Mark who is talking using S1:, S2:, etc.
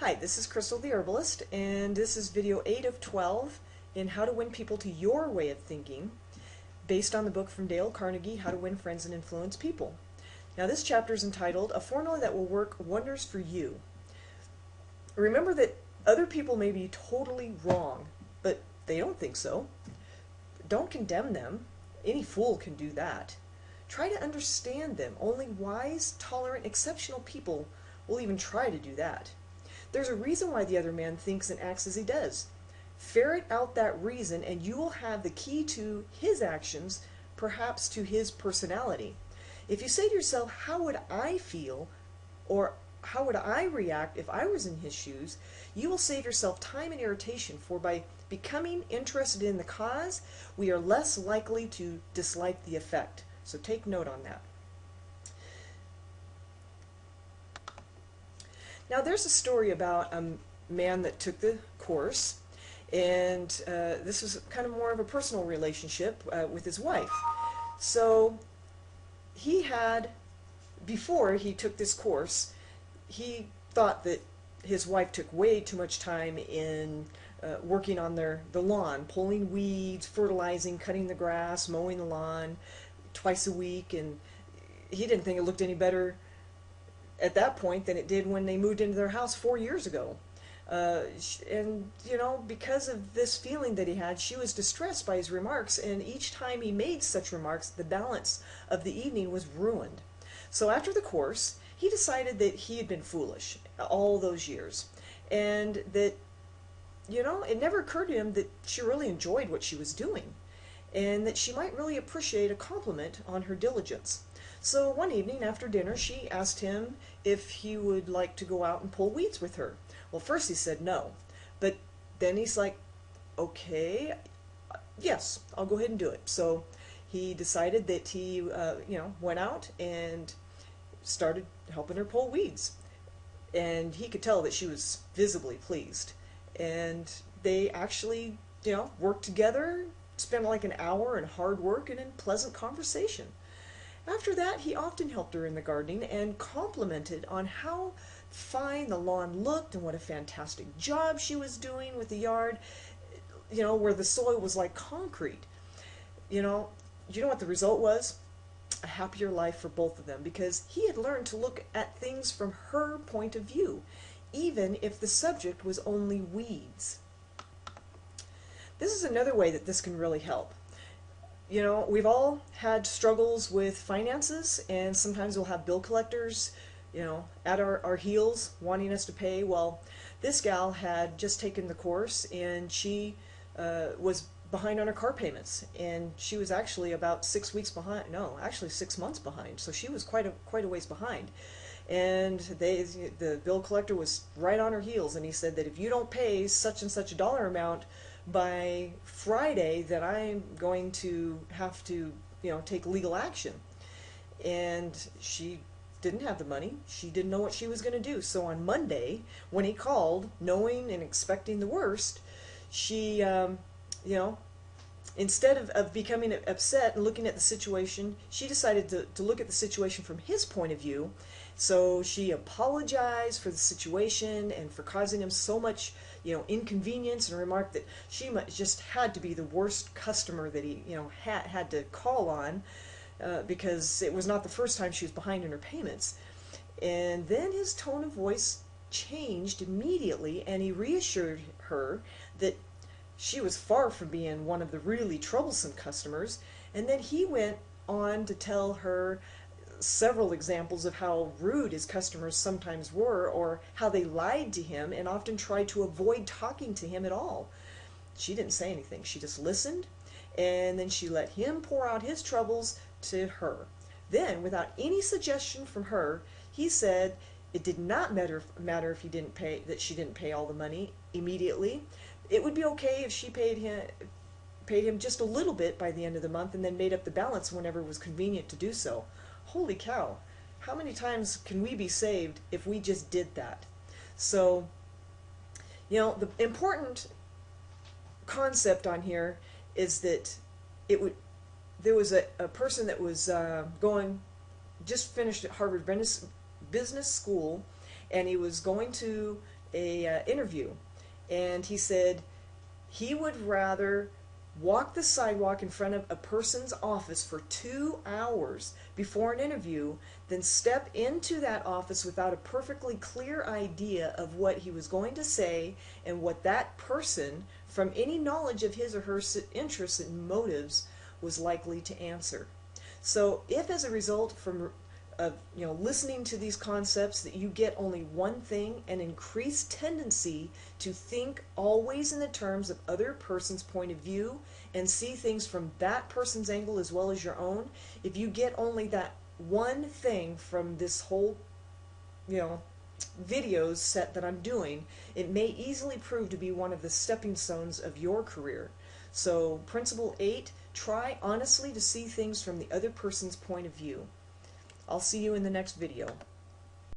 S1: Hi, this is Crystal the Herbalist, and this is video 8 of 12 in How to Win People to Your Way of Thinking, based on the book from Dale Carnegie, How to Win Friends and Influence People. Now this chapter is entitled, A Formula That Will Work Wonders for You. Remember that other people may be totally wrong, but they don't think so. Don't condemn them. Any fool can do that. Try to understand them. Only wise, tolerant, exceptional people will even try to do that. There's a reason why the other man thinks and acts as he does. Ferret out that reason and you will have the key to his actions, perhaps to his personality. If you say to yourself, how would I feel, or how would I react if I was in his shoes, you will save yourself time and irritation, for by becoming interested in the cause, we are less likely to dislike the effect. So take note on that. Now there's a story about a man that took the course, and this was kind of more of a personal relationship with his wife. So he had, before he took this course, he thought that his wife took way too much time in working on the lawn, pulling weeds, fertilizing, cutting the grass, mowing the lawn twice a week, and he didn't think it looked any better at that point than it did when they moved into their house 4 years ago. And, you know, because of this feeling that he had, she was distressed by his remarks, and each time he made such remarks, the balance of the evening was ruined. So after the course, he decided that he had been foolish all those years, and that, you know, it never occurred to him that she really enjoyed what she was doing, and that she might really appreciate a compliment on her diligence. So one evening after dinner, she asked him if he would like to go out and pull weeds with her. Well, first he said no, but then he's like, okay, yes, I'll go ahead and do it. So he decided that he, went out and started helping her pull weeds. And he could tell that she was visibly pleased. And they actually, worked together, spent like an hour in hard work and in pleasant conversation. After that, he often helped her in the gardening and complimented on how fine the lawn looked and what a fantastic job she was doing with the yard, where the soil was like concrete. You know what the result was? A happier life for both of them, because he had learned to look at things from her point of view, even if the subject was only weeds. This is another way that this can really help. We've all had struggles with finances, and sometimes we'll have bill collectors, at our heels wanting us to pay. Well, this gal had just taken the course, and she was behind on her car payments, and she was actually about 6 weeks behind. No, actually 6 months behind. So she was quite a ways behind. And the bill collector was right on her heels, and he said that if you don't pay such and such a dollar amount by Friday, that I'm going to have to, take legal action. And she didn't have the money. She didn't know what she was going to do. So on Monday, when he called, knowing and expecting the worst, she, instead of becoming upset and looking at the situation, she decided to look at the situation from his point of view. So she apologized for the situation and for causing him so much, inconvenience, and remarked that she just had to be the worst customer that he, had to call on, because it was not the first time she was behind in her payments. And then his tone of voice changed immediately, and he reassured her that she was far from being one of the really troublesome customers. And then he went on to tell her several examples of how rude his customers sometimes were, or how they lied to him and often tried to avoid talking to him at all. She didn't say anything. She just listened, and then she let him pour out his troubles to her. Then, without any suggestion from her, he said it did not matter if he didn't pay, that she didn't pay all the money immediately. It would be okay if she paid him just a little bit by the end of the month, and then made up the balance whenever it was convenient to do so. Holy cow, how many times can we be saved if we just did that? So, the important concept on here is that there was a person that was just finished at Harvard Business School, and he was going to a interview, and he said he would rather walk the sidewalk in front of a person's office for 2 hours before an interview than step into that office without a perfectly clear idea of what he was going to say and what that person, from any knowledge of his or her interests and motives, was likely to answer. So if as a result of listening to these concepts that you get only one thing, an increased tendency to think always in the terms of other person's point of view and see things from that person's angle as well as your own, if you get only that one thing from this whole videos set that I'm doing, it may easily prove to be one of the stepping stones of your career. So Principle 8, try honestly to see things from the other person's point of view. I'll see you in the next video.